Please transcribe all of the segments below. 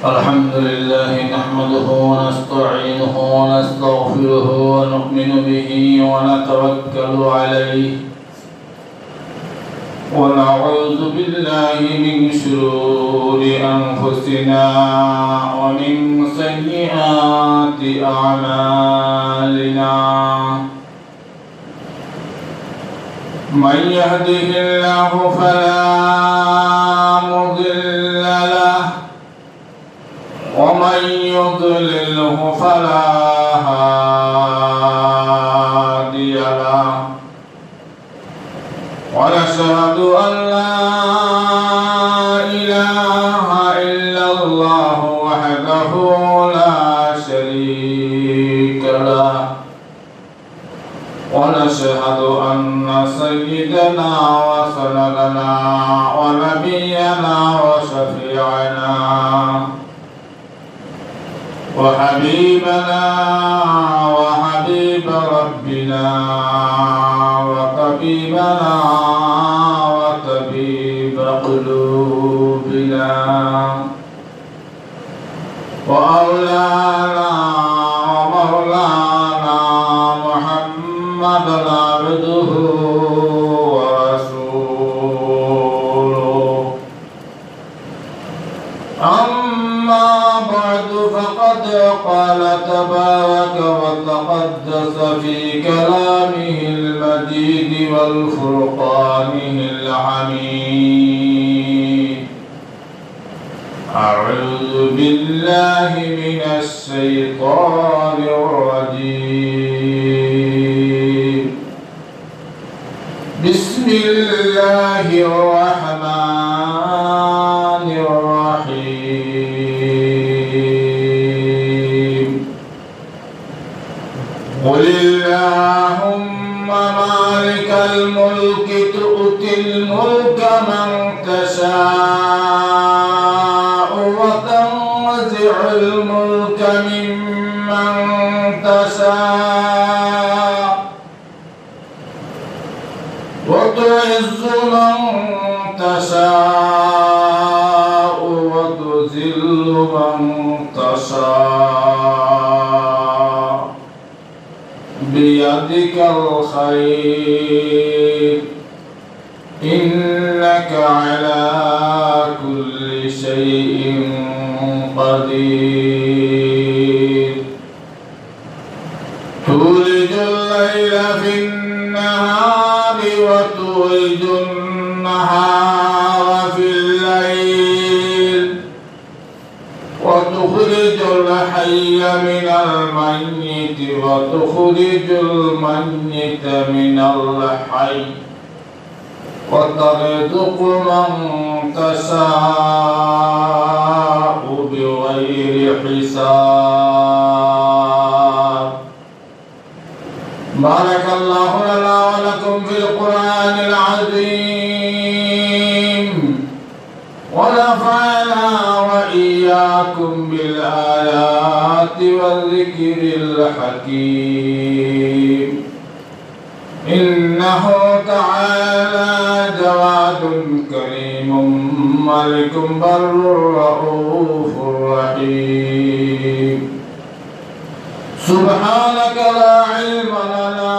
الحمد لله نحمده ونستعينه ونستغفره ونؤمن به ونتوكل عليه ونعوذ بالله من شرور أنفسنا ومن سيئات أعمالنا من يهده الله فلا مضل له ومن يضلله فلا هادي له ونشهد أن لا إله إلا الله وحده لا شريك له ونشهد أن سيدنا وسندنا ونبينا وشفيعنا وحبيبنا وحبيب ربنا وطبيبنا وطبيب قلوبنا وأولانا ومولانا محمد عبده ورسوله أما بعد فقد قال تبارك وتقدس في كلامه المجيد والفرقانه الحميد أعوذ بالله من الشيطان الرجيم بسم الله الرحمن الرحيم قل اللهم مالك الملك تؤتي الملك من تشاء وتنزع الملك ممن تشاء وتعز من تشاء وتذل من تشاء بيدك الخير إنك على كل شيء قدير تولج الليل في النهار وتولج النهار في الليل وتخرج الحي من الميت وتخرج الميت من الحي وترزق من تشاء بغير حساب بارك الله لنا ولكم في القرآن العظيم ونفعنا وإياكم بالآيات والذكر الحكيم إنه تعالى جواد كريم ملك بر رؤوف رحيم سبحانك لا علم لنا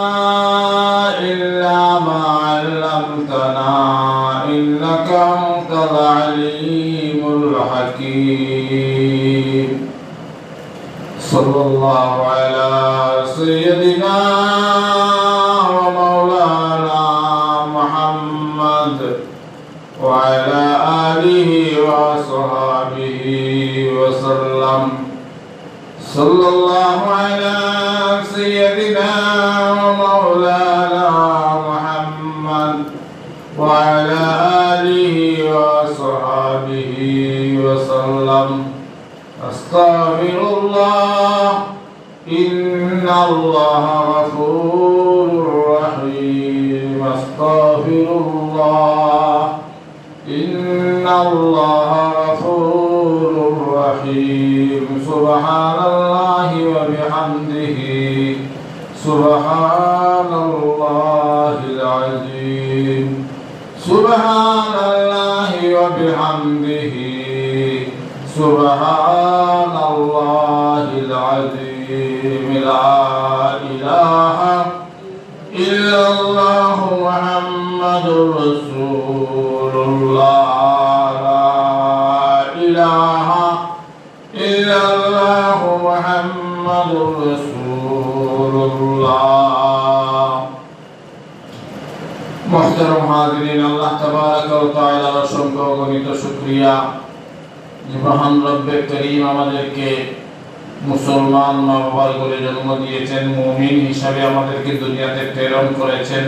إلا ما علمتنا إنك أنت العليم الحكيم صلى الله على سيدنا ومولانا محمد وعلى آله وصحبه وسلم صلى الله على سيدنا ومولانا محمد وعلى آله وصحبه وسلم أستغفر الله إن الله غفور رحيم أستغفر الله إن الله غفور رحيم سبحان الله وبحمده سبحان الله العظيم سبحان الله وبحمده سبحان الله العظيم لا إله إلا الله محمد رسول الله لا إله إلا الله محمد رسول الله محترم حاضرین اللہ تبارک و تعالی অসংখ্য অগণিত শুকরিয়া যে মহান রব্বে করিম আমাদেরকে মুসলমান মা বাবার ঘরে জন্ম দিয়েছেন, মুমিন হিসাবে আমাদেরকে দুনিয়াতে প্রেরণ করেছেন।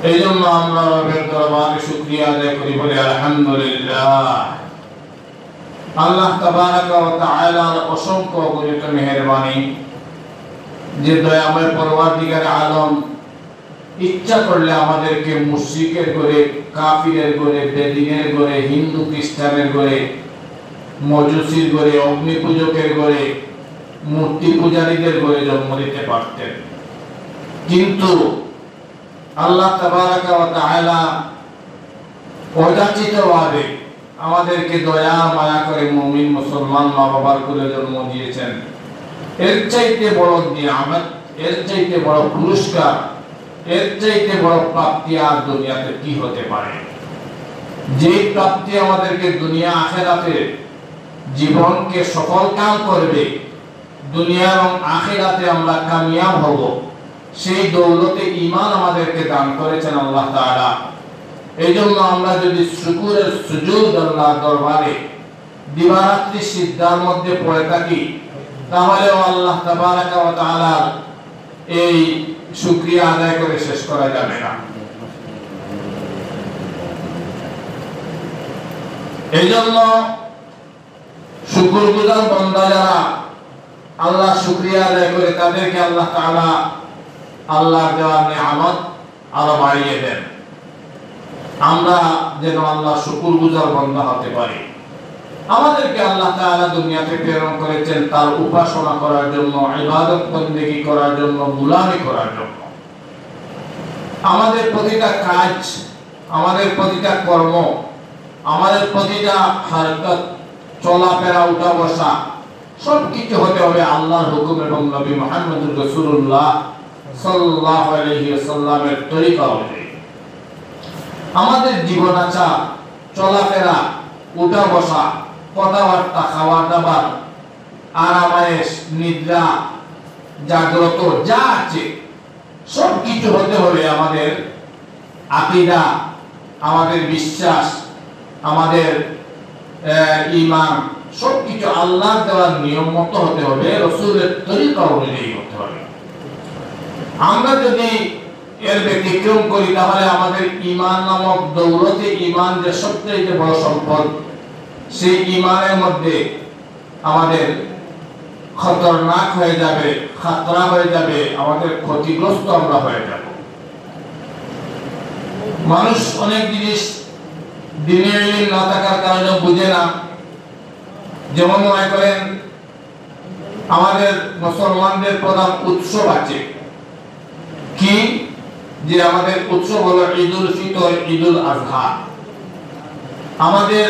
এই জন্য আমরা রবের দরবারে শুকরিয়া আদায় করি, বলি আলহামদুলিল্লাহ। আল্লাহ তাবারাক ওয়া তাআলার অসংখ্য অগণিত মেহেরবানি যে দয়াময় পরওয়ারদিগার আলম ইচ্ছা করলে আমাদেরকে মুশরিকের ঘরে, কাফিরের ঘরে, বেদিনের ঘরে, হিন্দু খ্রিস্টানের ঘরে, মজুসির ঘরে, অগ্নি পূজকের ঘরে, মূর্তি পূজারীদের ঘরে জন্ম দিতে পারতেন, কিন্তু আল্লাহ তাবারাক ওয়া তাআলা অযাচিতভাবে আমাদেরকে দয়া মায়া করে মুমিন মুসলমান মা বাবার ঘরে জন্ম দিয়েছেন। এর চাইতে বড় নিয়ামত, এর চাইতে বড় পুরস্কার, এর চাইতে বড় প্রাপ্তি আর দুনিয়াতে কি হতে পারে? যে প্রাপ্তি আমাদেরকে দুনিয়া আখিরাতে জীবনকে সফল কাম করবে, দুনিয়া এবং আখিরাতে আমরা কামিয়াব হব, সেই দৌলতে ঈমান আমাদেরকে দান করেছেন আল্লাহ তাআলা। এই জন্য আমরা যদি শুকরের সুজুদ আল্লাহর দরবারে দিবারাত্রি সিজদার মধ্যে পড়ে থাকি, তাহলেও আল্লাহ তাবারাক ওয়া তাআলা এই শুকরিয়া আদায় করে শেষ করা যাবে না। এই জন্য শুকরগুজার বান্দা যারা আল্লাহ শুকরিয়া আদায় করে, তাদেরকে আল্লাহ তাআলা আল্লাহর দেওয়া নিয়ামত আরো বাড়িয়ে দেন। আমরা যেন আল্লাহ শুকরগুজার বান্দা হতে পারি। আমাদেরকে আল্লাহ তাআলা দুনিয়াতে প্রেরণ করেছেন তার উপাসনা করার জন্য, ইবাদত বন্দেগী করার জন্য, গোলামি করার জন্য। আমাদের প্রতিটা কাজ, আমাদের প্রতিটা কর্ম, আমাদের প্রতিটা হারকত, চলাফেরা, উঠা বসা, সবকিছু হতে হবে আল্লাহর হুকুম এবং নবী মুহাম্মদুর রাসূলুল্লাহ সাল্লাল্লাহু আলাইহি ওয়াসাল্লামের তরিকা অনুযায়ী। আমাদের জীবনাচার, চলাফেরা, উঠা বসা, কথাবার্তা, খাওয়া দাবার, আরামায়েশ, নিদ্রা, জাগ্রত যা আছে সবকিছু হতে হবে আমাদের আকীদা, আমাদের বিশ্বাস, আমাদের ঈমান, সবকিছু আল্লাহর দেওয়ার নিয়ম মতো হতে হবে, রাসূলের তরিকা অনুযায়ী হতে হবে। আমরা যদি এর ব্যতিক্রম করি, তাহলে আমাদের ঈমান নামক দৌলতে, ঈমান যে সবচেয়ে বড় সম্পদ, সেই ঈমানের মধ্যে আমাদের খতরনাক হয়ে যাবে, খাতরা হয়ে যাবে, আমাদের ক্ষতিগ্রস্ত আমরা হয়ে যাব। মানুষ অনেক জিনিস দিনে ইলম না থাকার কারণে বুঝে না। যেমন মনে করেন আমাদের মুসলমানদের প্রধান উৎসব আছে কি, যে আমাদের উৎসব হলো ঈদুল ফিতর, ঈদুল আযহা। আমাদের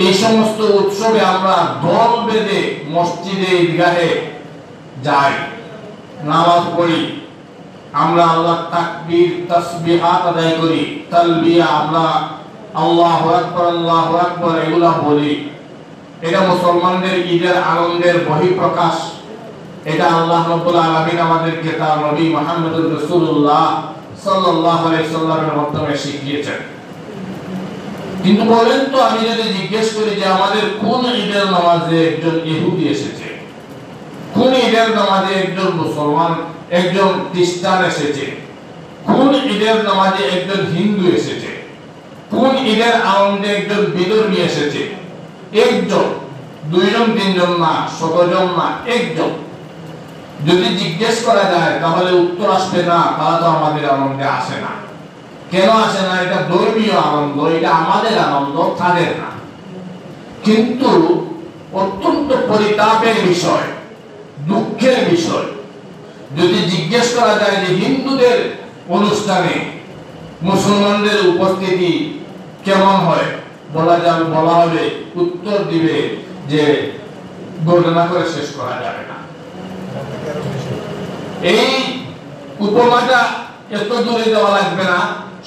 এই সমস্ত উৎসবে আমরা দল বেঁধে মসজিদে, ঈদগাহে যাই, নামাজ পড়ি, আমরা আল্লাহর তাকবীর, তাসবিহাত আদায় করি, তালবিয়া, আমরা আল্লাহু আকবার, আল্লাহু আকবার এগুলা বলি। এটা মুসলমানদের ঈদের আনন্দের বহিঃপ্রকাশ। এটা আল্লাহ রাব্বুল আলামিন আমাদেরকে তার নবী মুহাম্মদুর রাসূলুল্লাহ সাল্লাল্লাহু আলাইহি সাল্লামের মাধ্যমে শিখিয়েছেন। কিন্তু বলেন তো, আমি যদি জিজ্ঞেস করি যে আমাদের কোন ঈদের নামাজে একজন ইহুদি এসেছে, কোন ঈদের নামাজে একজন মুসলমান, একজন খ্রিস্টান এসেছে, কোন ঈদের নামাজে একজন হিন্দু এসেছে, কোন ঈদের আনন্দে একজন বিধর্মী এসেছে? একজন, দুইজন, তিনজন না, শতজন না, একজন। যদি জিজ্ঞেস করা যায় তাহলে উত্তর আসবে না, তারা তো আমাদের আনন্দে আসে না। কেন আসে না? এটা ধর্মীয় আনন্দ, এটা আমাদের আনন্দ, তাদের না। কিন্তু অত্যন্ত পরিতাপের বিষয়, দুঃখের বিষয়, যদি জিজ্ঞেস করা যায় যে হিন্দুদের অনুষ্ঠানে মুসলমানদের উপস্থিতি কেমন হয় বলা হবে, উত্তর দিবে যে গণনা করে শেষ করা যাবে না। এই উপমাটা এত দূরে দেওয়া লাগবে না।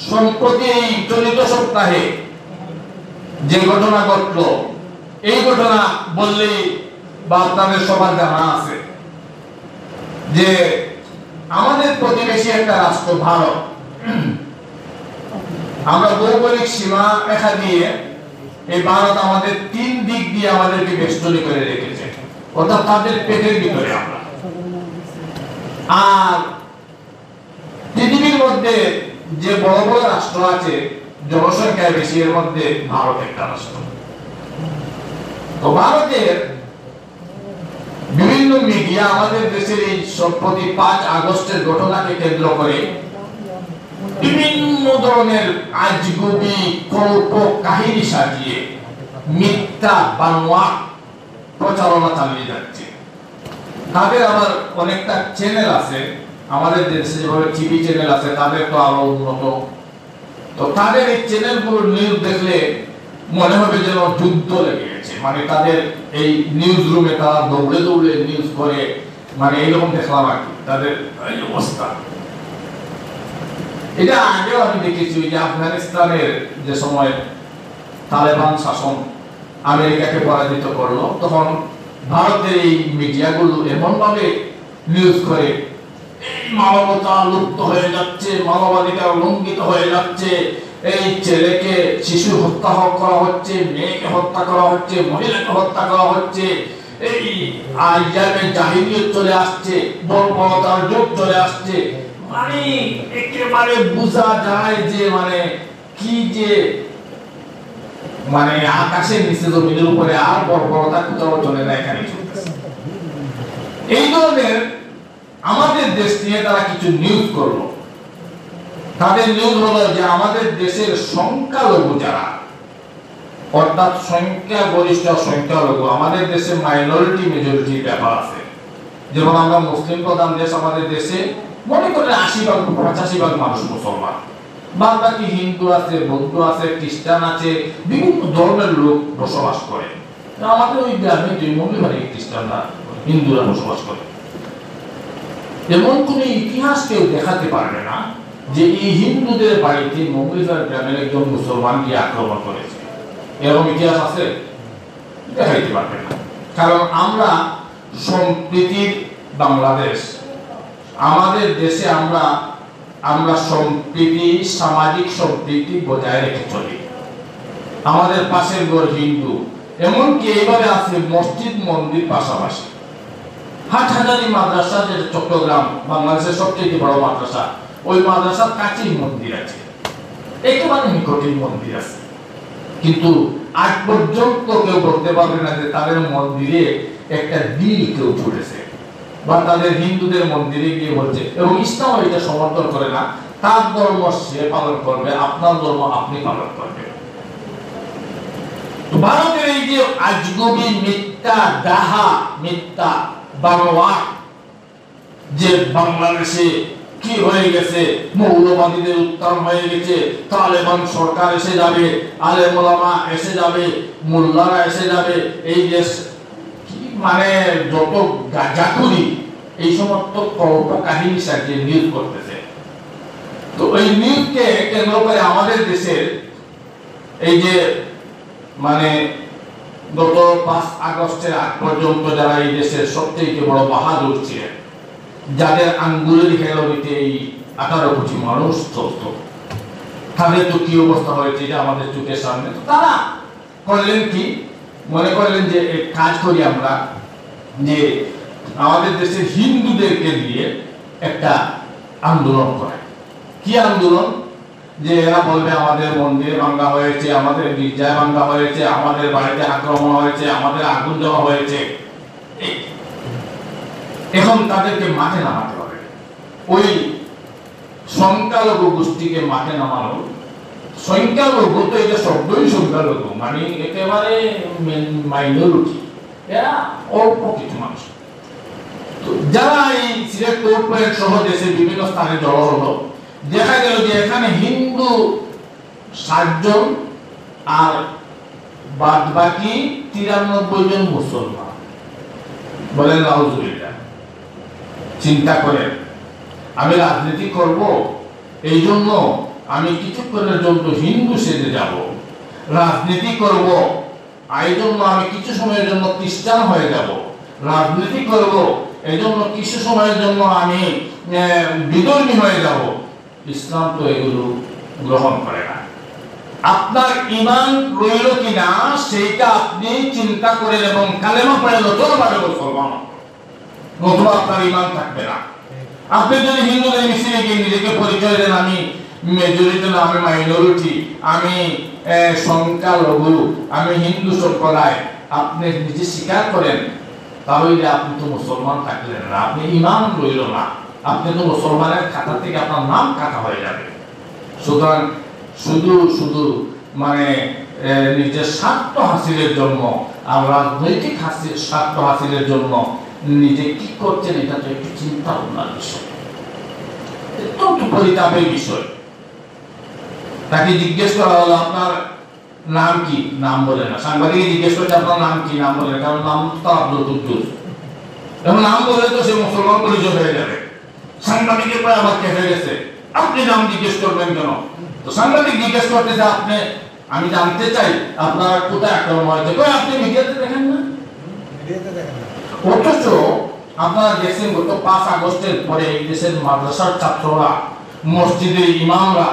সম্প্রতি এই চলিত সপ্তাহে যে ঘটনা ঘটল, এই ঘটনা বললেই বা আপনাদের সবার জানা আছে যে আমাদের প্রতিবেশী একটা রাষ্ট্র ভারত, আমরা ভৌগোলিক সীমা রেখা দিয়ে এই ভারত আমাদের 3 দিক দিয়ে আমাদেরকে বেষ্টনী করে রেখেছে, অর্থাৎ তাদের পেটের ভিতরে আমরা। আর পৃথিবীর মধ্যে যে বড় বড় রাষ্ট্র আছে, জনসংখ্যায় বেশি, এর মধ্যে ভারত একটা রাষ্ট্র। তো ভারতের বিভিন্ন মিডিয়া আমাদের দেশের এই সম্প্রতি 5 আগস্টের ঘটনাকে কেন্দ্র করে বিভিন্ন ধরনের আজগুবি কল্প কাহিনী সাজিয়ে মিথ্যা বানোয়া প্রচারণা চালিয়ে যাচ্ছে। তাদের আবার অনেকটা চ্যানেল আছে, আমাদের দেশে যেভাবে টিভি চ্যানেল আছে তাদের তো আরো উন্নত। তো তাদের এই চ্যানেলগুলোর নিউজ দেখলে মনে হবে যেন যুদ্ধ লেগে গেছে, মানে তাদের এই নিউজ রুমে তারা দৌড়ে দৌড়ে নিউজ করে, মানে এইরকম দেখলাম আর কি তাদের এই অবস্থা। এটা আগেও আমি দেখেছি যে আফগানিস্তানের যে সময় তালেবান শাসন আমেরিকাকে পরাজিত করলো, তখন ভারতের এই মিডিয়াগুলো এমন ভাবে নিউজ করে মানবতা লুপ্ত হয়ে যাচ্ছে, মানবাধিকার লঙ্ঘিত হয়ে যাচ্ছে, এই ছেলেকে শিশু হত্যা করা হচ্ছে, মেয়েকে হত্যা করা হচ্ছে, মহিলাকে হত্যা করা হচ্ছে, এই আইয়ামে জাহিলিয়ত চলে আসছে, বর্বরতার যুগ চলে আসছে। মানে একেবারে বোঝা যায় যে মানে কি যে মানে আকাশের নিচে জমিনের উপরে আর বর্বরতা কোথাও চলে না, এখানে চলতেছে। এই ধরনের আমাদের দেশ নিয়ে তারা কিছু নিউজ করলো। তাদের নিউজ হলো যে আমাদের দেশের সংখ্যালঘু যারা, অর্থাৎ সংখ্যা গরিষ্ঠ সংখ্যালঘু, আমাদের দেশে মাইনরিটি মেজরিটি ব্যাপার আছে। যেমন আমরা মুসলিম প্রধান দেশ, আমাদের দেশে মনে করেন 80-85% মানুষ মুসলমান, বাদ বাকি হিন্দু আছে, বৌদ্ধ আছে, খ্রিস্টান আছে, বিভিন্ন ধর্মের লোক বসবাস করে। আমাদের ওই গ্রামে দুই মৌলিবাড়ি খ্রিস্টানরা, হিন্দুরা বসবাস করে। এমন কোন ইতিহাস কেউ দেখাতে পারবে না যে এই হিন্দুদের বাড়িতে মৌলিবাড় গ্রামের একজন মুসলমান গিয়ে আক্রমণ করেছে। এরকম ইতিহাস আছে? দেখাইতে পারবে না। কারণ আমরা সম্প্রীতির বাংলাদেশ, আমাদের দেশে আমরা সম্প্রীতি, সামাজিক সম্প্রীতি বজায় রেখে চলি। আমাদের পাশের ঘর হিন্দু, এমনকি এইভাবে আছে মসজিদ মন্দির পাশাপাশি। হাটহাজারী মাদ্রাসা, যেটা চট্টগ্রাম বাংলাদেশের সবচেয়ে বড় মাদ্রাসা, ওই মাদ্রাসার কাছেই মন্দির আছে, একেবারে নিকটেই মন্দির আছে। কিন্তু আজ পর্যন্ত কেউ বলতে পারবে না যে তাদের মন্দিরে একটা দিল কেউ ছুটেছে, বা তাদের হিন্দুদের মন্দিরে গিয়ে বলছে। এবং ইসলাম এটা সমর্থন করে না, তার ধর্ম সে পালন করবে, আপনার ধর্ম আপনি পালন করবেন। ভারতের এই যে আজগুবি মিথ্যা ডাহা, মিথ্যা বানোয়া, যে বাংলাদেশে কি হয়ে গেছে, মৌলবাদীদের উত্থান হয়ে গেছে, তালেবান সরকার এসে যাবে, আলেম ওলামা এসে যাবে, মোল্লারা এসে যাবে, এই দেশ মানে যত গাঁজাখুরি, এই সমস্ত কল্প কাহিনী সাজিয়ে নিউজ করতেছে। তো এই নিউজকে কেন্দ্র করে আমাদের দেশের এই যে মানে গত 5 আগস্টের আগ পর্যন্ত যারা এই দেশের সবচেয়ে বড় বাহাদুর ছিলেন, যাদের আঙ্গুলের হেলবিতে এই 18 কোটি মানুষ চলত, তাদের তো কি অবস্থা হয়েছে যে আমাদের চোখের সামনে। তারা করলেন কি, মনে করলেন যে কাজ করি আমরা, যে আমাদের দেশের হিন্দুদেরকে দিয়ে একটা আন্দোলন করে। কি আন্দোলন? যে এরা বলবে আমাদের মন্দিরে ভাঙ্গা হয়েছে, আমাদের গির্জায় ভাঙ্গা হয়েছে, আমাদের বাড়িতে আক্রমণ হয়েছে, আমাদের আগুন দেওয়া হয়েছে। এখন তাদেরকে মাঠে নামাতে হবে, ওই সংখ্যালঘু গোষ্ঠীকে মাঠে নামানো। সংখ্যালঘু তো এটা শব্দই সংখ্যালঘু, মানে একেবারে মাইনরিটি, এরা অল্প কিছু মানুষ। যারা এই সিলেট কর্পোরেট সহ দেশের বিভিন্ন স্থানে জড়ো হলো, দেখা গেল যে এখানে হিন্দু 60 জন আর বাদ বাকি 93 জন মুসলমান। বলেন নাউজুবিল্লাহ। চিন্তা করেন, আমি রাজনীতি করব, এই জন্য আমি কিছুক্ষণের জন্য হিন্দু সেজে যাব, রাজনীতি করব এই জন্য আমি কিছু সময়ের জন্য খ্রিস্টান হয়ে যাব, রাজনীতি করব এই জন্য কিছু সময়ের জন্য আমি বিধর্মী হয়ে যাব। ইসলাম তো এগুলো গ্রহণ করে না। আপনার ঈমান রইল কিনা সেইটা আপনি চিন্তা করেন এবং কালেমা পড়ে নতুনভাবে মুসলমান, নতুবা আপনার ঈমান থাকবে না। আপনি যদি হিন্দুদের মিছিলে গিয়ে নিজেকে পরিচয় দেন আমি মেজরিটি না, আমি মাইনরিটি, আমি সংখ্যালঘু, আমি হিন্দু সম্প্রদায়, আপনি নিজে স্বীকার করেন, তাহলে আপনি তো মুসলমান থাকলেন না, আপনি ঈমান রইল না, আপনি তো মুসলমানের খাতা থেকে আপনার নাম কাটা হয়ে যাবে। সুতরাং শুধু শুধু মানে নিজের স্বার্থ হাসিলের জন্য আর রাজনৈতিক স্বার্থ হাসিলের জন্য নিজে কি করছেন এটা তো একটু চিন্তা ভাবনার বিষয়, অত্যন্ত পরিতাপের বিষয়। তাকে জিজ্ঞেস করা হলো আপনার নাম কি, নাম বলে না। সাংবাদিক জিজ্ঞেস করছে আপনার নাম কি, নাম বলে, কারণ নাম তো আব্দুল কুদ্দুস, এবং নাম বলে তো সে মুসলমান পরিচয় হয়ে যাবে। সাংবাদিকের পরে আবার কেটে গেছে, আপনি নাম জিজ্ঞেস করবেন কেন? তো সাংবাদিক জিজ্ঞেস করতেছে আপনি, আমি জানতে চাই আপনার কোথায় আক্রমণ হয়েছে, আপনি মিডিয়াতে দেখেন না? অথচ আপনারা দেখছেন গত 5 আগস্টের পরে এই দেশের মাদ্রাসার ছাত্ররা, মসজিদের ইমামরা,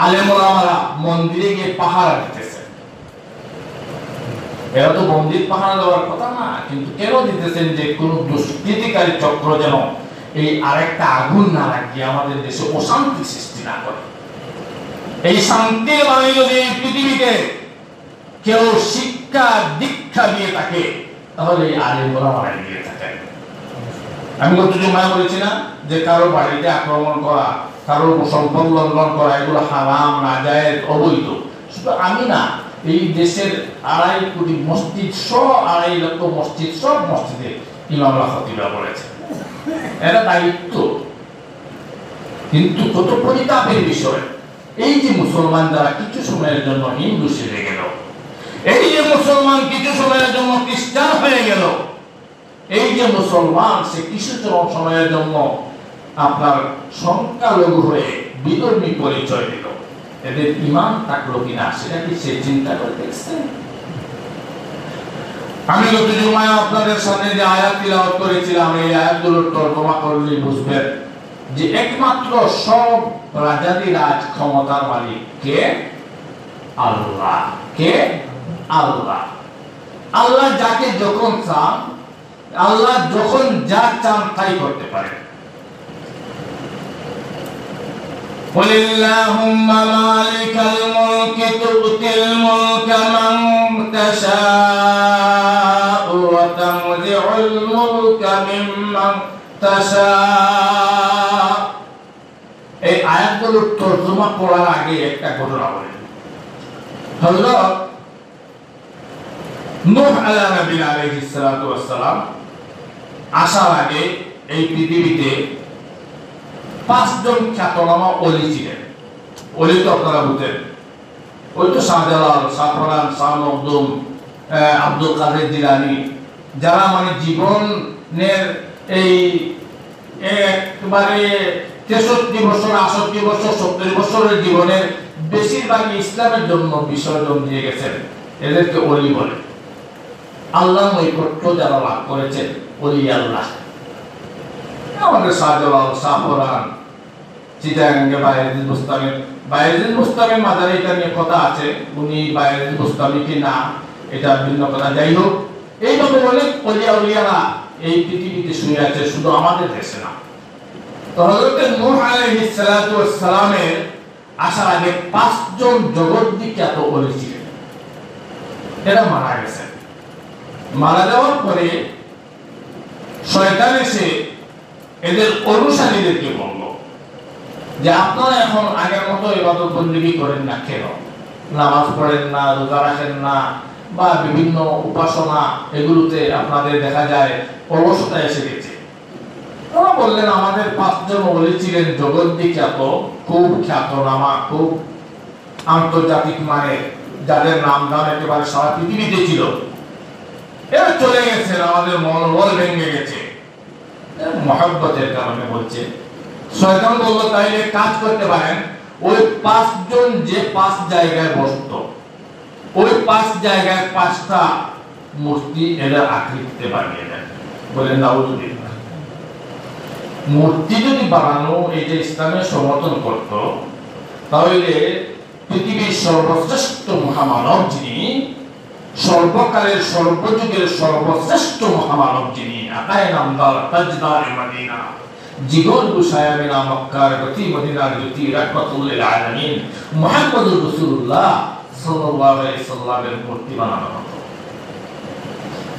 আলেম ওলামারা মন্দিরে গিয়ে পাহারা দিতেছে। এরা তো মন্দির পাহারা দেওয়ার কথা না, কিন্তু কেন দিতেছেন? যে কোন দুষ্কৃতিকারী চক্র যেন এই আরেকটা আগুন না লাগিয়ে আমাদের দেশে অশান্তি সৃষ্টি না করে। এই শান্তির বাণী যদি পৃথিবীতে কেউ শিক্ষা দীক্ষা দিয়ে থাকে তাহলে আলেম ওলামারা দিয়ে থাকে। আমি গত জুমায় বলেছি না যে কারো বাড়িতে আক্রমণ করা, কারো সম্পদ লঙ্ঘন করা এগুলো হারাম, নাজায়েজ, অবৈধ। শুধু আমি না, এই দেশের 2.5 কোটি মসজিদ, 2.5 লক্ষ মসজিদ, সব মসজিদে ইমামরা খতিবরা বলেছে, এটা দায়িত্ব। কিন্তু কত পরিতাপের বিষয়, এই যে মুসলমান যারা কিছু সময়ের জন্য হিন্দু সেজে গেল, এই যে মুসলমান কিছু সময়ের জন্য খ্রিস্টান হয়ে গেল, এই যে মুসলমান সে কিছু সময়ের জন্য আপনার সংখ্যালঘু হয়ে বিধর্মী পরিচয় দিল, এদের ঈমান থাকলো কিনা সেটা কি সে চিন্তা করে দেখছেন? আমি গত জুমায় আপনাদের সামনে যে আয়াত তিলাওয়াত করেছিলাম, এই আয়াতগুলোর তর্জমা করলে বুঝবেন যে একমাত্র সব রাজাদিরাজ ক্ষমতার মালিক কে? আল্লাহ। কে? আল্লাহ। আল্লাহ যাকে যখন চান, আল্লাহ যখন যা চান তাই করতে পারে। قل اللهم مالك الملك تؤتي الملك من تشاء وتنزع الملك ممن تشاء। এই আয়াতগুলোর তরজমা পড়ার আগে একটা ঘটনা বলি। হযরত নূহ আলাইহিস সালাতু ওয়াস সালাম আসার আগে এই পৃথিবীতে 5 জন খ্যাতনামা ওলি ছিলেন। ওলি তো আপনারা বুঝেন, ওই তো শাহজালাল, শাহফরান, শাহ মখদুম, আব্দুল কাদের জিলানী, যারা মানে জীবনের এই একবারে 63 বছর, 68 বছর, 70 বছরের জীবনের বেশিরভাগই ইসলামের জন্য বিসর্জন দিয়ে গেছেন, এদেরকে ওলি বলে। আল্লাহ নৈকট্য যারা লাভ করেছেন, ওলি আল্লাহ। আমাদের শাহজালাল, শাহফরান, চিটাগাঙ্গে বায়েজিদ বুস্তামির মাজারে এটা নিয়ে কথা আছে, উনি বায়েজিদ বুস্তামি কি না এটা ভিন্ন কথা। যাই হোক, এইভাবে অনেক ওলিয়ারা এই পৃথিবীতে শুয়ে আছে, শুধু আমাদের দেশে না। তো হযরত নূহ আলাইহিস সালাতু ওয়াস সালামের আসার আগে 5 জন জগদ্বিখ্যাত ওলি ছিলেন, এরা মারা গেছে। মারা যাওয়ার পরে শয়তান এসে এদের অনুসারীদেরকে বলল যে আপনারা এখন আগের মতো ইবাদত বন্দেগী করেন না কেন? নামাজ পড়েন না, রোজা রাখেন না, বা বিভিন্ন উপাসনা এগুলোতে আপনাদের দেখা যায় অলসতা এসে গেছে। ওরা বললেন আমাদের 5 জন ওলি ছিলেন জগৎ বিখ্যাত, খুব খ্যাতনামা, খুব আন্তর্জাতিক মানের, যাদের নাম দাম একেবারে সারা পৃথিবীতে ছিল, এরা চলে গেছে, আমাদের মনোবল ভেঙে গেছে। মহব্বতের কারণে বলছে। শয়তান বলল তাইলে কাজ করতে পারেন, ওই 5 জন যে 5 জায়গায় বসত, ওই 5 জায়গায় 5টা মূর্তি এরা আকৃতিতে বানিয়ে দেন। বলেন নাউজুবিল্লাহ। মূর্তি যদি বানানো এটা ইসলামের সমর্থন করত, তাহলে পৃথিবীর সর্বশ্রেষ্ঠ মহামানব যিনি, সর্বকালের সর্বযুগের সর্বশ্রেষ্ঠ মহামানব যিনি, আকায়ে নামদার তাজদার মদিনা, জীবন গুসায়া বিনা মক্কার গতি মদিনার গতি রাহমাতুল লিল আলামিন মুহাম্মদুর রাসূলুল্লাহ সাল্লাল্লাহু আলাইহি সাল্লামের মূর্তি বানানো হতো।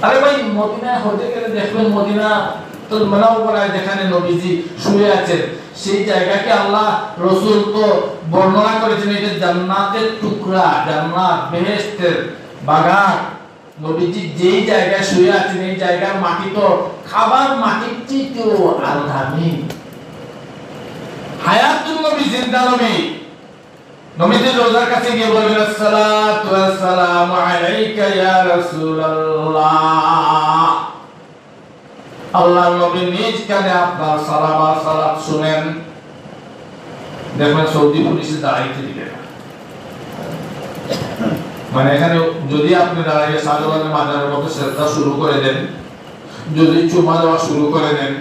আরে ভাই, মদিনায় হতে গেলে দেখবেন মদিনা তো মুনাওয়ারায় যেখানে নবীজি শুয়ে আছেন, সেই জায়গাকে আল্লাহ রাসূল তো বর্ণনা করেছেন এটা জান্নাতের টুকরা, জান্নাত বেহেশতের বাগান। নবীজি যেই জায়গায় শুয়ে আছেন এই জায়গার মাটি তো খাবার মাটির চেয়েও আরো দামি। হায়াতুন নবী, জিন্দা নবী। নবীজি রোজার কাছে গিয়ে বলবেন আসসালাতু ওয়াসসালামু আলাইকা ইয়া রাসূলুল্লাহ। আল্লাহর নবী নিজ কানে আপনার সালাত শুনেন। দেখবেন সৌদি পুলিশে দাঁড়াইতে দিবে না। মানে এখানে যদি আপনি দাঁড়িয়ে শাহজালালের মাজারের মতো শ্রদ্ধা শুরু করে দেন, যদি চুমা দেওয়া শুরু করে দেন,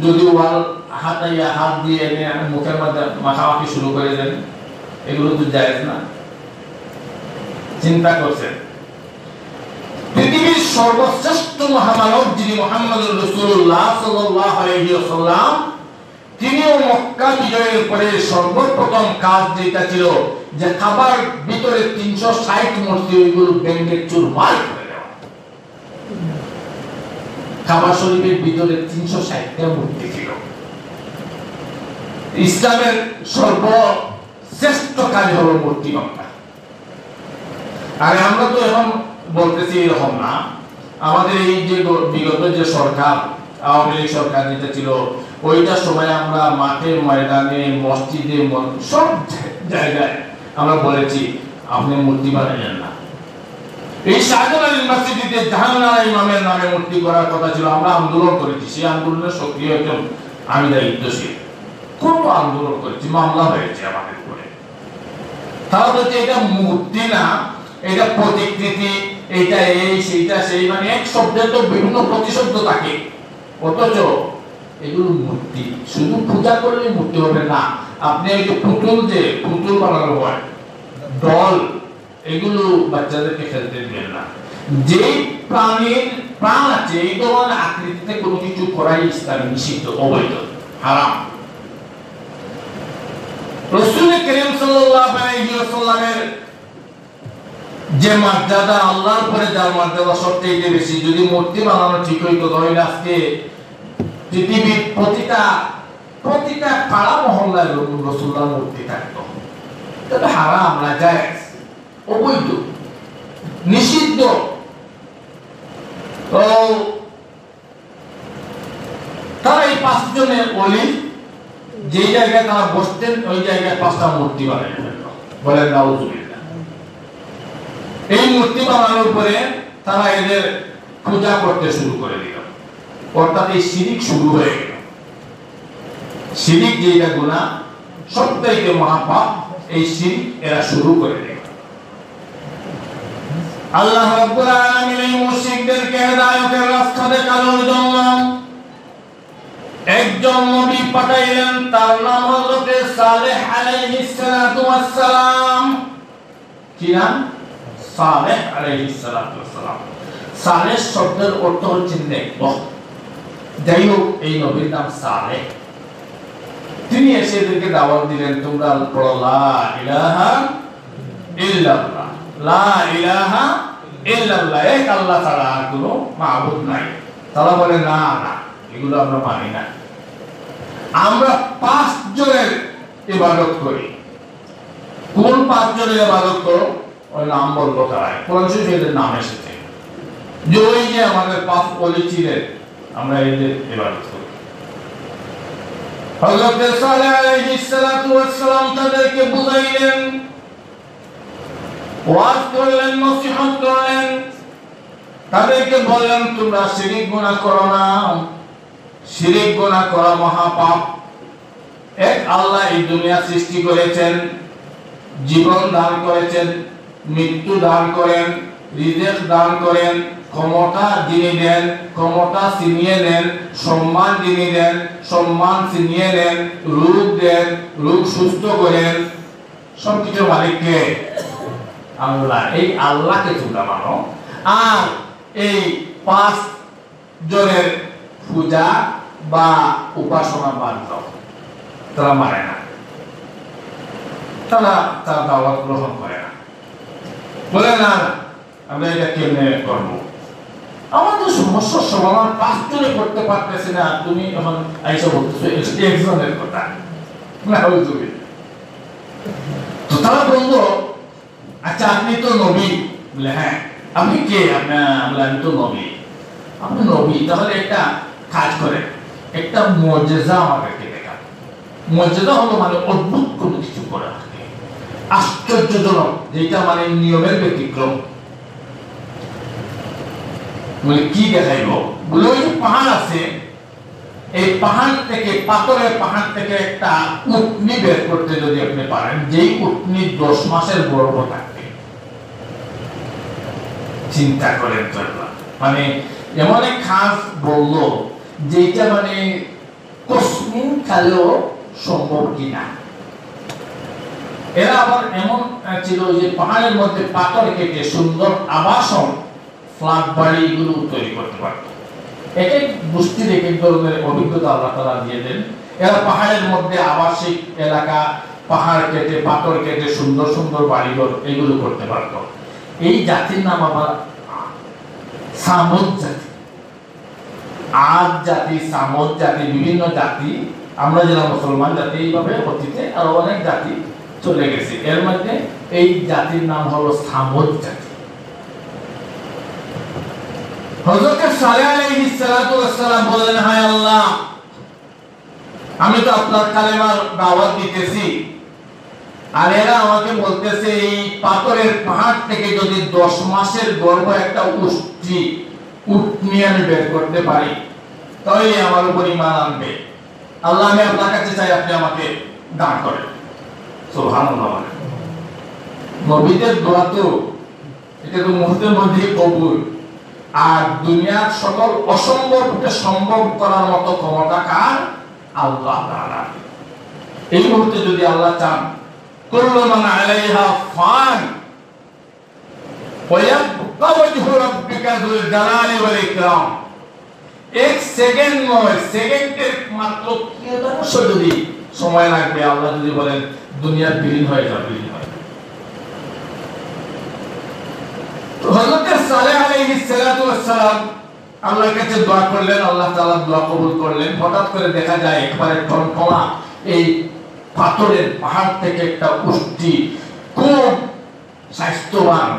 যদি ওয়াল হাতাইয়া হাত দিয়ে এনে মুখের মধ্যে মাখামাখি শুরু করে দেন, এগুলো তো জায়েজ না। চিন্তা করছেন, পৃথিবীর সর্বশ্রেষ্ঠ মহামানব যিনি মুহাম্মদুর রাসূলুল্লাহ সাল্লাল্লাহু আলাইহি ওয়াসাল্লাম, তিনিও মক্কা বিজয়ের পরে সর্বপ্রথম কাজ যেটা ছিল যে খাবার ভিতরে 360 মূর্তি ওইগুলো ভেঙে চুরমার করে দেওয়া। কাবা শরীফের ভিতরে 360টা মূর্তি ছিল। ইসলামের সর্বশ্রেষ্ঠ কাজ হলো মূর্তি ভাঙা। আর আমরা তো এখন বলতেছি এরকম না, আমাদের এই যে বিগত যে সরকার, আওয়ামী লীগ সরকার যেটা ছিল, ওইটার সময় আমরা মাঠে ময়দানে মসজিদে সব জায়গায় আমরা বলেছি আপনি মূর্তি বানাইলেন না। এই শাহজালাল ইউনিভার্সিটিতে জাহানারা ইমামের নামে মূর্তি করার কথা ছিল, আমরা আন্দোলন করেছি। সেই আন্দোলনের সক্রিয় একজন আমি দায়িত্বশীল, কত আন্দোলন করেছি, মামলা হয়েছে আমাদের উপরে। তারা বলছে এটা মূর্তি না, এটা প্রতিকৃতি, এটা এই সেইটা সেই, মানে এক শব্দের তো বিভিন্ন প্রতিশব্দ থাকে। অথচ এগুলো মূর্তি, শুধু পূজা করলে মূর্তি হবে না। আপনি এই যে পুতুল বানানো হয়, ডল, এগুলো বাচ্চাদেরকে খেলতে দিবেন না। যে প্রাণীর প্রাণ আছে এই ধরনের আকৃতিতে কোনো কিছু করাই ইসলামে নিষিদ্ধ, অবৈধ, হারাম। রাসূল করিম সাল্লাল্লাহু আলাইহি ওয়াসাল্লামের যে মর্যাদা, আল্লাহর পরে যার মর্যাদা সবচেয়ে বেশি, যদি মূর্তি বানানো ঠিক হইতো তাহলে আজকে পৃথিবীর প্রতিটা পাড়া মহল্লায় রাসূলুল্লাহর মূর্তি থাকতো। তবে হারাম, নাজায়েজ, অবৈধ, নিষিদ্ধ। তো তারা এই 5 জনের ওলি যে জায়গায় তারা বসতেন ওই জায়গায় 5টা মূর্তি বানিয়ে ফেললো। বলেন নাউজুবিল্লাহ। এই মূর্তি বানানোর পরে তারা এদের পূজা করতে শুরু করে দিল, অর্থাৎ এই শিরিক শুরু হয়ে গেল। শিরিক যেটা গুনাহ, সবথেকে মহাপাপ, এই শিরিক এরা শুরু করে দিল। আল্লাহ রাব্বুল আলামিন এই মুশরিকদেরকে হেদায়েতের রাস্তা দেখানোর জন্য একজন নবী পাঠাইলেন, তার নাম হযরত সালেহ আলাইহিস সালাতু ওয়াস সালাম। কি নাম? সালেহ আলাইহিস সালাতু ওয়াস সালাম। সালেহ শব্দের অর্থ হচ্ছে নেক। যাই হোক, এই নবীর নাম সালেহ। তিনি এসে এদেরকে দাওয়াত দিলেন, তোমরা পড়ো লা ইলাহা ইল্লাল্লাহ, লা ইলাহা ইল্লাল্লাহ, এক আল্লাহ ছাড়া আর কোনো মাবুদ নাই। তারা বলে না না, এগুলো আমরা মানি না, আমরা 5 জনের ইবাদত করি। কোন 5 জনের ইবাদত করো? ওই নাম বলবো তারা, কোরআন শরীফে এদের নাম এসেছে, যে ওই যে আমাদের 5 ওলি ছিলেন, আমরা এদের ইবাদত করি। হযরত সালেহ আলাইহিস সালাতু ওয়াস সালাম তাদেরকে বুঝাইলেন ওয়াজ করলেন, নসিহত করলেন, তাদেরকে বললেন তোমরা শিরিক গুনাহ করো না, শিরিক গুনাহ করা মহাপাপ। এক আল্লাহ এই দুনিয়া সৃষ্টি করেছেন, জীবন দান করেছেন, মৃত্যু দান করেন, রিজিক দান করেন, ক্ষমতা যিনি দেন ক্ষমতা ছিনিয়ে নেন, সম্মান যিনি দেন সম্মান ছিনিয়ে নেন, রোগ দেন রোগ সুস্থ করেন, সবকিছু মালিককে আল্লাহ। এই আল্লাহকে তোমরা মানো, আর এই 5 জনের পূজা বা উপাসনা বাদ দাও, তারা মানে না, তারা তার দাওয়াত গ্রহণ করে না, বলে না আমরা এটা কেমনে করবো, আমাদের সমস্যার সমাধান 5 জনে করতে পারতেছে না, তুমি এখন আইসা বলতেছো একজনের কথা না। তো তারা বললো আচ্ছা আপনি তো নবী, বলে হ্যাঁ। আপনি কে? আমি তো নবী। আপনি নবী, তাহলে একটা কাজ করেন, একটা মুজিজা আমাদেরকে দেখান। মুজিজা হলো মানে অদ্ভুত কোনো কিছু করা, আশ্চর্যজনক, যেটা মানে নিয়মের ব্যতিক্রম। বলে কি দেখাইব? বলে ওই যে পাহাড় আছে, এই পাহাড় থেকে, পাথরের পাহাড় থেকে একটা উটনি বের করতে যদি আপনি পারেন, যেই উটনি 10 মাসের গর্ভ থাকবে, চিন্তা করেন তো। মানে এমন এক কাজ বললো যেটা মানে কসমিন কালেও সম্ভব কিনা। এরা আবার এমন ছিল যে পাহাড়ের মধ্যে পাথর কেটে সুন্দর আবাসন, ফ্ল্যাট বাড়ি এগুলো তৈরি করতে পারত। এক গোষ্ঠীর এক ধরনের অভিজ্ঞতা আল্লাহ তাআলা দিয়ে দেন। এরা পাহাড়ের মধ্যে আবাসিক এলাকা, পাহাড় কেটে পাথর কেটে সুন্দর সুন্দর বাড়িঘর এগুলো করতে পারত। এই জাতির নাম আবার সামুদ জাতি, আদ জাতি, সামুদ জাতি, বিভিন্ন জাতি। আমরা যারা মুসলমান জাতি, এইভাবে অতীতে আরো অনেক জাতি চলে গেছে। এর মধ্যে এই জাতির নাম হলো সামুদ জাতি। হযরত সালেহ আলাইহিস সালাতু ওয়াস সালাম বললেন, হায় আল্লাহ, আমি তো আপনার কালেমার দাওয়াত দিতেছি, আর এরা আমাকে বলতেছে এই পাথরের পাহাড় থেকে যদি 10 মাসের গর্ভ একটা উটনি আমি বের করতে পারি, তাহলে আমার উপর ঈমান আনবে। আল্লাহ, আমি আপনার কাছে চাই, আপনি আমাকে দান করেন। সুবহানাল্লাহ। নবীদের দোয়া তো এটা তো মুহূর্তের মধ্যে কবুল। আর দুনিয়ার সকল অসম্ভবকে সম্ভব করার মতো ক্ষমতা কার? আল্লাহ তাআলা। এই মুহূর্তে যদি আল্লাহ চান, কুল্লু মান আলাইহা ফান ওয়া ইয়াবকা ওয়াজহু রাব্বিকা যুল জালালি ওয়াল ইকরাম। এক সেকেন্ড নয়, সেকেন্ডের মাত্র কিয়দাংশ যদি সময় লাগবে, আল্লাহ যদি বলেন দুনিয়া বিলীন হয়ে যাবে। হযরত সালেহ আলাইহিস সালাতু ওয়াস সালাম আল্লাহর কাছে দোয়া করলেন, আল্লাহ তাআলা দোয়া কবুল করলেন। হঠাৎ করে দেখা যায় একবারে টনটনা এই পাথরের পাহাড় থেকে একটা উটনি খুব স্বাস্থ্যবান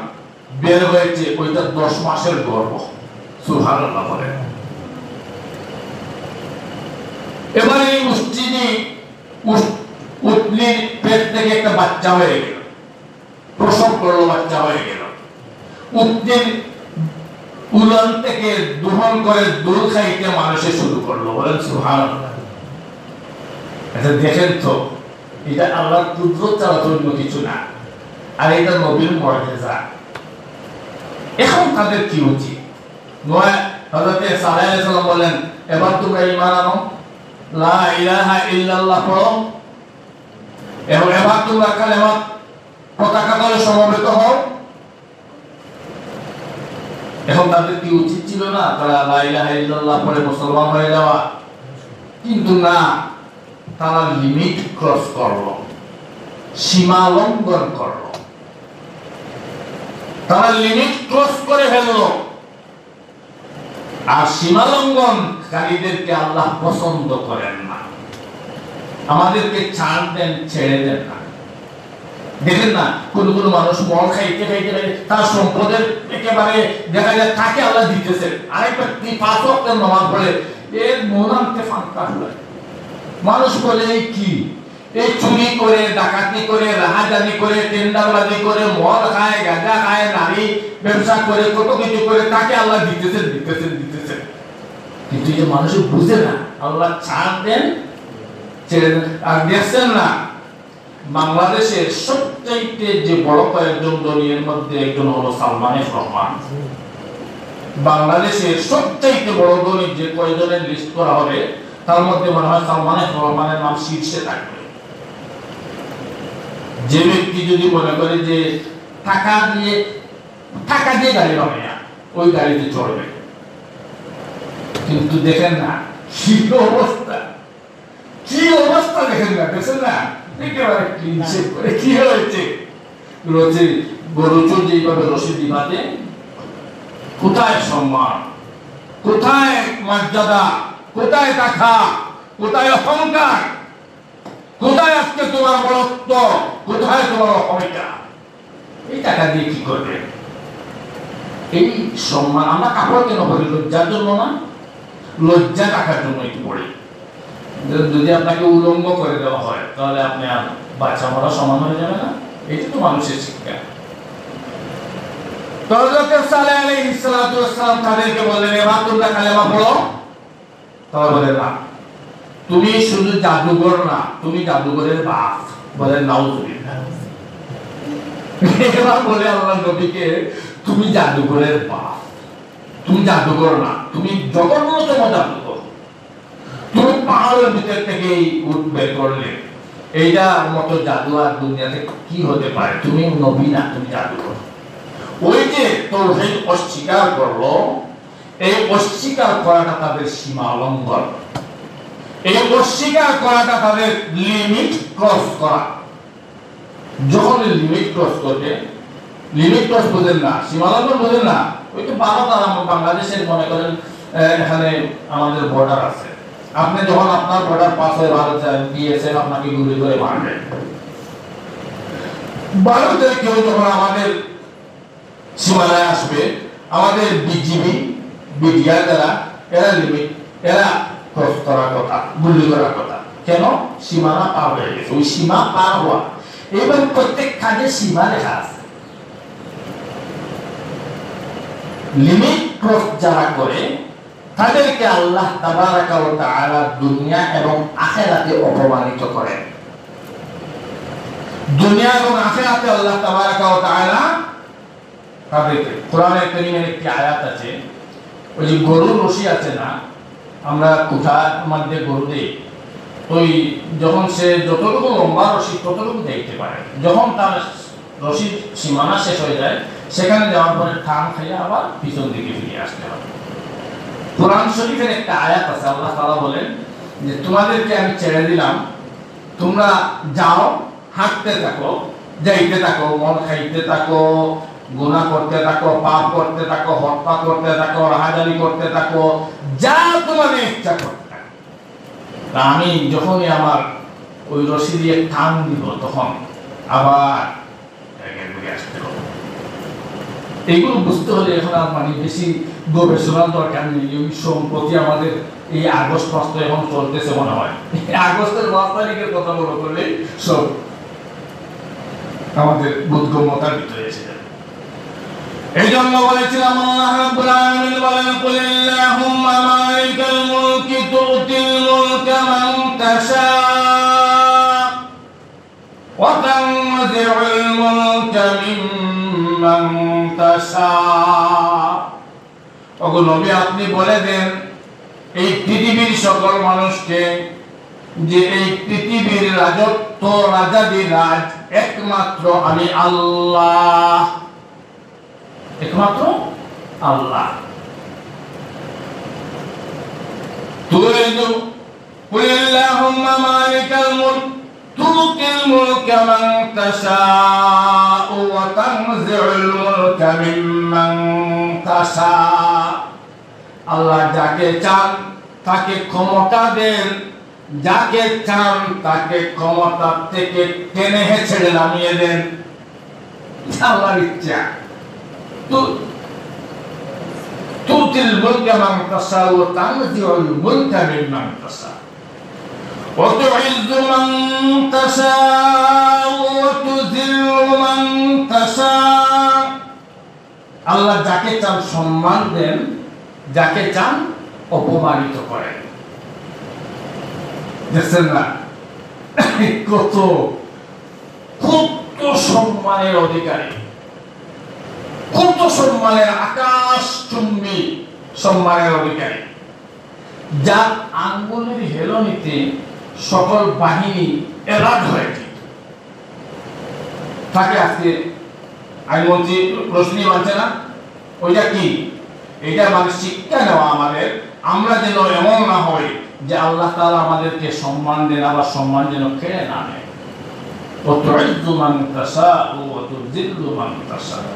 বের হয়েছে, ওইটা 10 মাসের গর্ভ। সুবহানাল্লাহ বলেন। এবারে এই উটনির পেট থেকে একটা বাচ্চা হয়ে গেল, প্রসব করলো, বাচ্চা হয়ে গেল। উটনির উলান থেকে দোহন করে দুধ খাইতে মানুষে শুরু করলো। বলেন সুবহানাল্লাহ। আচ্ছা দেখেন তো, এটা আল্লাহর কুদরত ছাড়া তো অন্য কিছু না, আর এটা নবীর মুজিজা। এখন তাদের কি উচিত? হযরত সালেহ আলাইহিস সালাম বলেন, এবার তোমরা ঈমান আনো, লা ইলাহা ইল্লাল্লাহ পড়ো, এবং এবার তোমরা কালেমা পতাকা তলে সমবেত হও। এখন তাদের কি উচিত ছিল না তারা লা ইলাহা ইল্লাল্লাহ পড়ে মুসলমান হয়ে যাওয়া? কিন্তু না, তারা লিমিট ক্রস করলো, সীমা লঙ্ঘন করলো, তারা লিমিট ক্রস করে ফেললো। আর সীমা লঙ্ঘনকারীদেরকে আল্লাহ পছন্দ করেন না। আমাদেরকে ছাড় দেন, ছেড়ে দেন না। দেখেন না, কোন কোন মানুষ মদ খাইতে খাইতে তার সম্পদের একেবারে দেখা যায় তাকে আল্লাহ দিতেছেন, আরেকটা 5 ওয়াক্তের নামাজ পড়ে এর মন আনতে ফাঁকা হয়। মানুষ বলে কি এই চুরি করে, ডাকাতি করে, রাহাজানি করে, টেন্ডারবাজি করে, মদ খায়, গাঁজা খায়, নারী ব্যবসা করে, কত কিছু করে, তাকে আল্লাহ দিতেছেন। কিন্তু যে মানুষ বুঝে না, আল্লাহ ছাড় দেন, ছেড়ে দেন। আর দেখছেন না, বাংলাদেশের সবচাইতে যে বড় কয়েকজন ধনীর মধ্যে একজন হলো সালমান এফ রহমান। বাংলাদেশের সবচাইতে বড় ধনী যে কয়েকজনের লিস্ট করা হবে, তার মধ্যে মনে হয় সালমান এফ রহমানের নাম শীর্ষে থাকবে। যে ব্যক্তি যদি মনে করে যে টাকা দিয়ে গাড়ি হবে না, ওই গাড়িতে চড়বে। কিন্তু দেখেন না কি অবস্থা দেখেন না, দেখেন না একেবারে ক্লিন শেভ করে কি হয়েছে। গরু চোর যেভাবে রশি দিবাতে, কোথায় সম্মান, কোথায় মর্যাদা, কোথায় টাকা, কোথায় অহংকার, কোথায় আজকে তোমার বড়ত্ব, কোথায় তোমার অহমিকা? এই টাকা দিয়ে কি করবে? এই সম্মান আমরা কাপড় কেন পরি? লজ্জার জন্য না, লজ্জা টাকার জন্য একটু পড়ি। যদি আপনাকে উলঙ্গ করে দেওয়া হয়, তাহলে আপনি আর বাচ্চা মরা সমান হয়ে যাবে না? এটা তো মানুষের শিক্ষা। তাদেরকে বললেন, এবার তোমরা কালেমা পড়ো। তারা বলে না, তুমি শুধু জাদুঘর না, তুমি জাদুঘরের বাপ। বলেন নাউজুবিল্লাহ। এবার বলে আল্লাহ নবীকে, তুমি জাদুঘরের বাপ, তুমি জাদুঘর না, তুমি জঘন্যতম জাদুঘর। তুমি পাহাড়ের ভিতর থেকে উট বের করলে, এইটার মতো জাদু আর দুনিয়াতে কি হতে পারে? তুমি নবী না, তুমি জাদুঘর। ওই যে তাওহীদ অস্বীকার করলো, এই অস্বীকার করাটা তাদের সীমা লঙ্ঘন, এই অস্বীকার করাটা তাদের লিমিট ক্রস করা। যখন লিমিট ক্রস করবে, লিমিট ক্রস বোঝেন না, সীমা লঙ্ঘন বোঝেন না, ওই তো ভারত আর বাংলাদেশের মনে করেন এখানে আমাদের বর্ডার আছে। আপনি যখন আপনার বর্ডার পাস হয়ে ভারত গিয়েছেন, আপনাকে গুলি করে মারবে। ভারতের কেউ যখন আমাদের সীমানায় আসবে, আমাদের বিজিবি বিডিআর দ্বারা এরা ক্রস করার কথা, গুলি করার কথা। কেন? সীমানা পার হয়ে গেছে। ওই সীমা পার হওয়া, এবার প্রত্যেক কাজে সীমা লেখা আছে। লিমিট ক্রস যারা করে, তাদেরকে আল্লাহ তাবারাকা ওয়া তাআলা দুনিয়া এবং আখিরাতে অপমানিত করেন। দুনিয়া এবং আখিরাতে আল্লাহ তাবারাকা ওয়া তাআলা তাদেরকে, কোরআনে কারীমের একটি আয়াত আছে, ওই যে গরুর রশি আছে না, আমরা কুঠার মধ্যে গরু দেই, ওই যখন সে যতটুকু লম্বা রশি ততটুকু দেখতে পারে, যখন তার রশির সীমানা শেষ হয়ে যায়, সেখানে যাওয়ার পরে টান খাইয়ে আবার পিছন দিকে ফিরে আসতে হবে। কোরআন শরীফের একটা আয়াত আছে, আল্লাহ তাআলা বলেন যে তোমাদেরকে আমি ছেড়ে দিলাম, তোমরা যাও, হাঁটতে থাকো, যাইতে থাকো, মদ খাইতে থাকো, গুনাহ করতে থাকো, পাপ করতে থাকো, হত্যা করতে থাকো, রাহাজানি করতে থাকো, যা তোমাদের ইচ্ছা করতে থাকো। আমি যখনই আমার ওই রশি দিয়ে টান দিব, তখন আবার আসতে হবে। এইগুলো বুঝতে হলে এখন আর মানে বেশি গবেষণার দরকার নেই। ওই সম্প্রতি আমাদের এই আগস্ট মাস তো এখন চলতেছে, মনে হয় আগস্টের 5 তারিখের কথা মনে করলে সব আমাদের বোধগম্যতার ভিতরে এসে যাবে। এই জন্য বলেছিলাম, আল্লাহ রাব্বুল আলামিন বলেন, কুলিল্লাহুম্মা মালিকাল মুলকি তুতিল মুলকা মান তাশা ওয়া তানজিউল মুলকা মিম্মান তাশা। ওগো নবী, আপনি বলে দেন এই পৃথিবীর সকল মানুষকে যে এই পৃথিবীর রাজত্ব, রাজাধিরাজ একমাত্র আমি আল্লাহ, একমাত্র আল্লাহ। তুরিদু কুল্লাহুম্মা মালিকাল মুলক তুতিল মুলকা মান তাশাউ ওয়া তানজিউল মুলকা মিম্মান তাশা। আল্লাহ যাকে চান তাকে ক্ষমতা দেন, যাকে চান তাকে ক্ষমতা থেকে টেনে হেঁচড়ে নামিয়ে দেন। আল্লাহর ইচ্ছা। তুতিল মুলকা মান তাশা ওয়া তানজিউল মুলকা মিম্মান তাশা। وتعز من تشاء وتذل من تشاء আল্লাহ যাকে চান সম্মান দেন, যাকে চান অপমানিত করেন। দেখছেন না কত কত সম্মানের অধিকারী, কত সম্মানের আকাশচুম্বী সম্মানের অধিকারী, যার আঙ্গুলের হেলনিতে সকল বাহিনী এলার্ট হয়ে থাকে। আজকে আইনমন্ত্রী প্রশ্নই মানছে না, ওইটা কি? এটা মানে শিক্ষা নেওয়া আমাদের, আমরা যেন এমন না হই যে আল্লাহ তাআলা আমাদেরকে সম্মান দেন আবার সম্মান যেন কেড়ে না নেয়। ওয়াতুইজ্জু মান তাশাউ ওয়া তুযিল্লু মান তাশাউ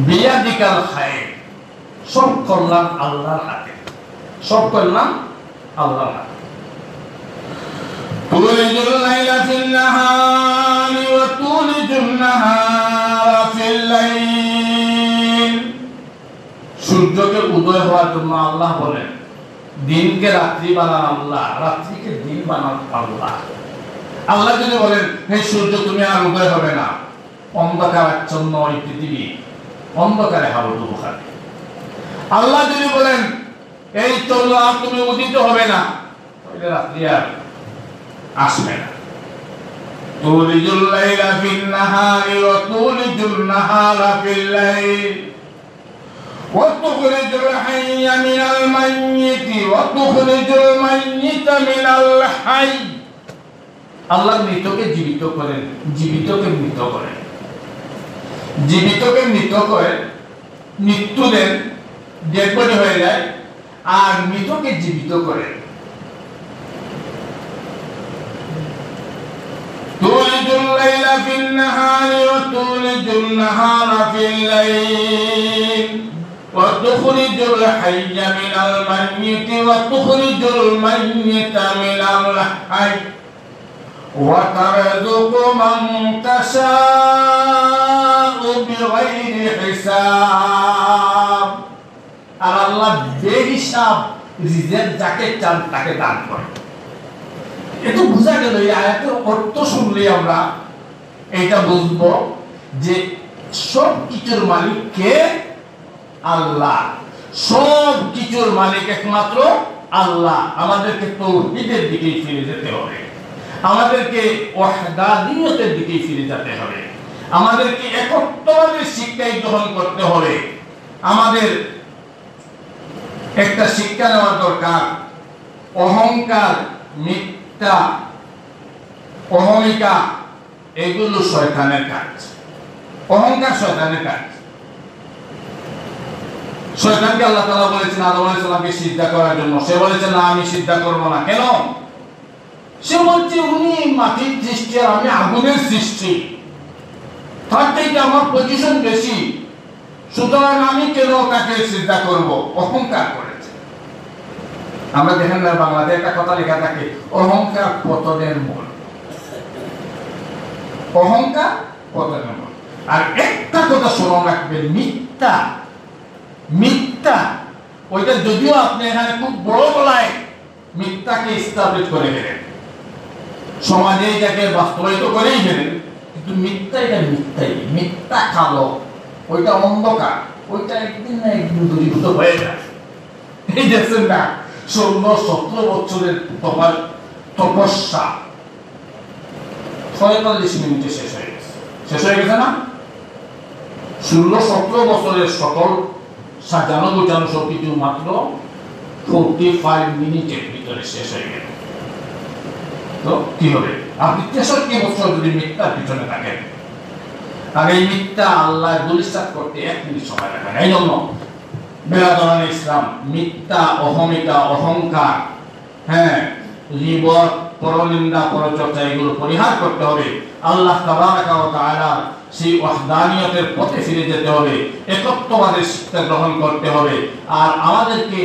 বিয়াদিকাল খায়র। সব কল্যাণ আল্লাহর হাতে, সব কল্যাণ আল্লাহর হাতে। তুলিজুল লাইলা ফিল নাহারি ওয়া তুলিজুন নাহারা ফিল লাইল। সূর্যকে উদয় হওয়ার জন্য আল্লাহ বলেন, দিনকে রাত্রি বানান আল্লাহ, রাত্রিকে দিন বানান আল্লাহ। আল্লাহ যদি বলেন হে সূর্য তুমি আর উদয় হবে না, অন্ধকার আচ্ছন্ন এই পৃথিবী অন্ধকারে হাবুডুবু খাবে। আল্লাহ যদি বলেন এই চলো আর তুমি উদিত হবে না, তাহলে রাত্রি আর আসবে না। তুলিজুল লাইলা ফিন নাহারি ওয়া তুলিজুন নাহারা ফিল লাইল ওয়া তুখরিজুল হাইয়া মিনাল মাইয়িতি ওয়া তুখরিজুল মাইয়িতা মিনাল হাইয়্য। আল্লাহ মৃতকে জীবিত করেন, জীবিতকে মৃত করেন, জীবিতকে মৃত করেন, মৃত্যু দেন, ডেড বডি হয়ে যায়, আর মৃতকে জীবিত করেন। তুলিজুল লাইলা ফিন নাহারি ওয়া তুলিজুন নাহারা ফিল লাইল ওয়া তুখরিজুল হাইয়া মিনাল মাইয়িতি ওয়া তুখরিজুল মাইয়িতা মিনাল হাইয়্য ওয়া তারযুকু মান তাশাউ বিগাইরি হিসাব। আর আল্লাহ বেহিসাব রিজিক যাকে চান তাকে দান করেন। এত বোঝা গেল, এই আয়াতের অর্থ শুনলে আমরা এটা বুঝবো যে সব কিছুর মালিক কে? আল্লাহ। সব কিছুর মালিক একমাত্র আল্লাহ। আমাদেরকে তাওহীদের দিকে ফিরে যেতে হবে, আমাদেরকে ওয়াহদানিয়তের দিকে ফিরে যেতে হবে, আমাদেরকে একত্ববাদের শিক্ষাই গ্রহণ করতে হবে। আমাদের একটা শিক্ষা নেওয়া দরকার, অহংকার, মিথ্যা, অহমিকা এগুলো শয়তানের কাজ। অহংকার শয়তানের কাজ। শয়তানকে আল্লাহ তাআলা বলেছেন আদম আলাইহিস সালামকে সিজদা করার জন্য, সে বলেছে না আমি সিজদা করব না। কেন? সে বলছে উনি মাটির সৃষ্টি আর আমি আগুনের সৃষ্টি, তার থেকে আমার পজিশন বেশি, সুতরাং আমি কেন তাকে সিজদা করব? অহংকার করেছে। আমরা দেখেন না বাংলাদেশে একটা কথা লেখা থাকে, অহংকার পতনের মূল। অহংকার পতনের মূল। আর একটা কথা স্মরণ রাখবেন, মিথ্যা। মিথ্যা ওইটা যদিও আপনি এখানে খুব বড় গলায় মিথ্যাকে এস্টাবলিশ করে গেলেন, সমাজে এটাকে বাস্তবায়িত করেই গেলেন, কিন্তু মিথ্যা এটা মিথ্যাই। মিথ্যা কালো, ওইটা অন্ধকার, ওইটা একদিন না একদিন দূরীভূত হয়ে যায়। এই দেখছেন না 16-17 বছরের তপস্যা 45 মিনিটে শেষ হয়ে গেছে। শেষ হয়ে গেছে না? 16-17 বছরের সকল সাজানো গোছানো সবকিছু মাত্র 45 মিনিটের ভিতরে শেষ হয়ে গেল। তো কি হবে? আপনি 63 বছর যদি মিথ্যার পিছনে থাকেন, আর এই মিথ্যা আল্লাহ দুলিশাত করতে 1 মিনিট সময় লাগবে। এই জন্য বেরাদরানে ইসলাম মিথ্যা, অহমিকা, অহংকার, গীবত, পরনিন্দা, পরচর্চা এগুলো পরিহার করতে হবে। আল্লাহ তাবারাকা ওয়া তাআলা সেই ওয়াহদানিয়তের পথে ফিরে যেতে হবে, একত্ববাদের শিক্ষা গ্রহণ করতে হবে। আর আমাদেরকে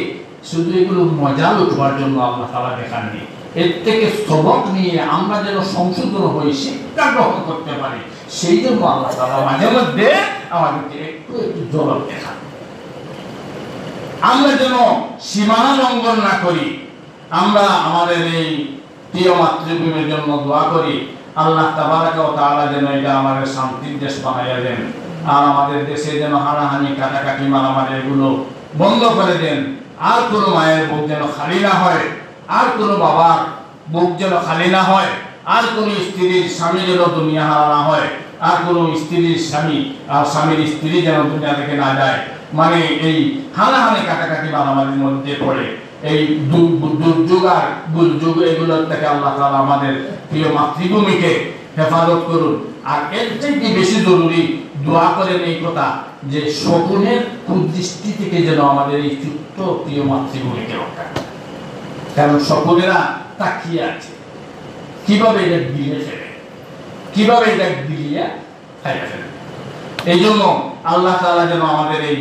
শুধু এগুলো মজা লুটবার জন্য আল্লাহ তাআলা দেখাননি, এর থেকে সবক নিয়ে আমরা যেন সংশোধন হই, শিক্ষা গ্রহণ করতে পারি, সেই জন্য আল্লাহ তাআলা মাঝে মধ্যে আমাদেরকে একটু একটু জবাব দেখান। আমরা যেন সীমানা লঙ্ঘন না করি। আমরা আমাদের এই প্রিয় মাতৃভূমির জন্য দোয়া করি আল্লাহ তাবারাকা ওয়া তাআলা যেন এটা আমাদের শান্তির দেশ বানাইয়া দেন, আর আমাদের দেশে যেন হানাহানি কাটাকাটি মারামারি এগুলো বন্ধ করে দেন। আর কোনো মায়ের বুক যেন খালি না হয়, আর কোনো বাবার বুক যেন খালি না হয়, আর কোনো স্ত্রীর স্বামী যেন দুনিয়া হারা না হয়, আর কোনো স্ত্রীর স্বামী আর স্বামীর স্ত্রী যেন দুনিয়া থেকে না যায়। মানে এই হানাহানি কাটাকাটি মারামারির মধ্যে পড়ে এই দুর্যোগ আর দুর্যোগ এগুলোর থেকে আল্লাহ তাআলা আমাদের প্রিয় মাতৃভূমিকে হেফাজত করুন। আর এর থেকে বেশি জরুরি দোয়া করেন এই কথা যে শকুনের কুদৃষ্টি থেকে যেন আমাদের এই ছোট্ট প্রিয় মাতৃভূমিকে রক্ষা করে, কারণ শকুনেরা তাকিয়ে আছে কিভাবে এটা গিলে ফেলে, কিভাবে এটা গিলিয়ে খাইয়া ফেলে। এই জন্য আল্লাহ তাআলা যেন আমাদের এই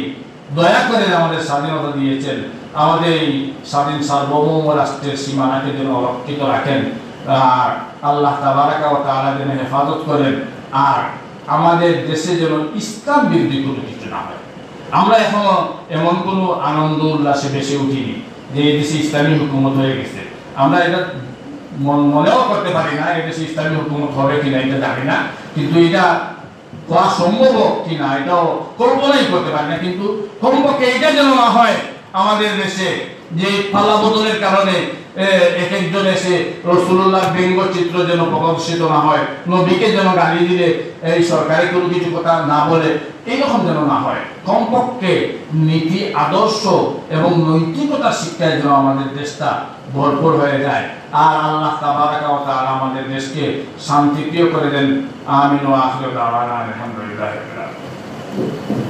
দয়া করে আমাদের স্বাধীনতা দিয়েছেন, আমাদের এই স্বাধীন সার্বভৌম রাষ্ট্রের সীমানাকে যেন রক্ষিত রাখেন, আর আল্লাহ তাবারাকা ওয়া তাআলা যেন হেফাজত করেন, আর আমাদের দেশে যেন ইসলাম বিরোধী কোনো কিছু না হয়। আমরা এখনো এমন কোনো আনন্দ উল্লাসে বেশি উঠিনি যে এই দেশে ইসলামী হুকুমত হয়ে গেছে। আমরা এটা মনেও করতে পারি না এই দেশে ইসলামী হুকুমত হবে কিনা, এটা জানি না, কিন্তু এটা হওয়া সম্ভব কিনা এটাও কল্পনাই করতে পারি না। কিন্তু কমপক্ষে এটা যেন না হয় আমাদের দেশে যে পাল্লা বদলের কারণে এক একজন এসে রাসূলুল্লাহ ব্যঙ্গচিত্র যেন প্রকাশিত না হয়, নবীকে যেন গালি দিলে এই সরকারি কোনো কিছু কথা না বলে, এইরকম যেন না হয়। কমপক্ষে নীতি আদর্শ এবং নৈতিকতা শিক্ষায় যেন আমাদের দেশটা ভরপুর হয়ে যায়, আর আল্লাহ তাবারাকা ওয়া তাআলা আমাদের দেশকে শান্তিপ্রিয় করে দেন। আমিন ওয়া আখিরু দাওয়ানা আলহামদুলিল্লাহি রাব্বিল আলামিন।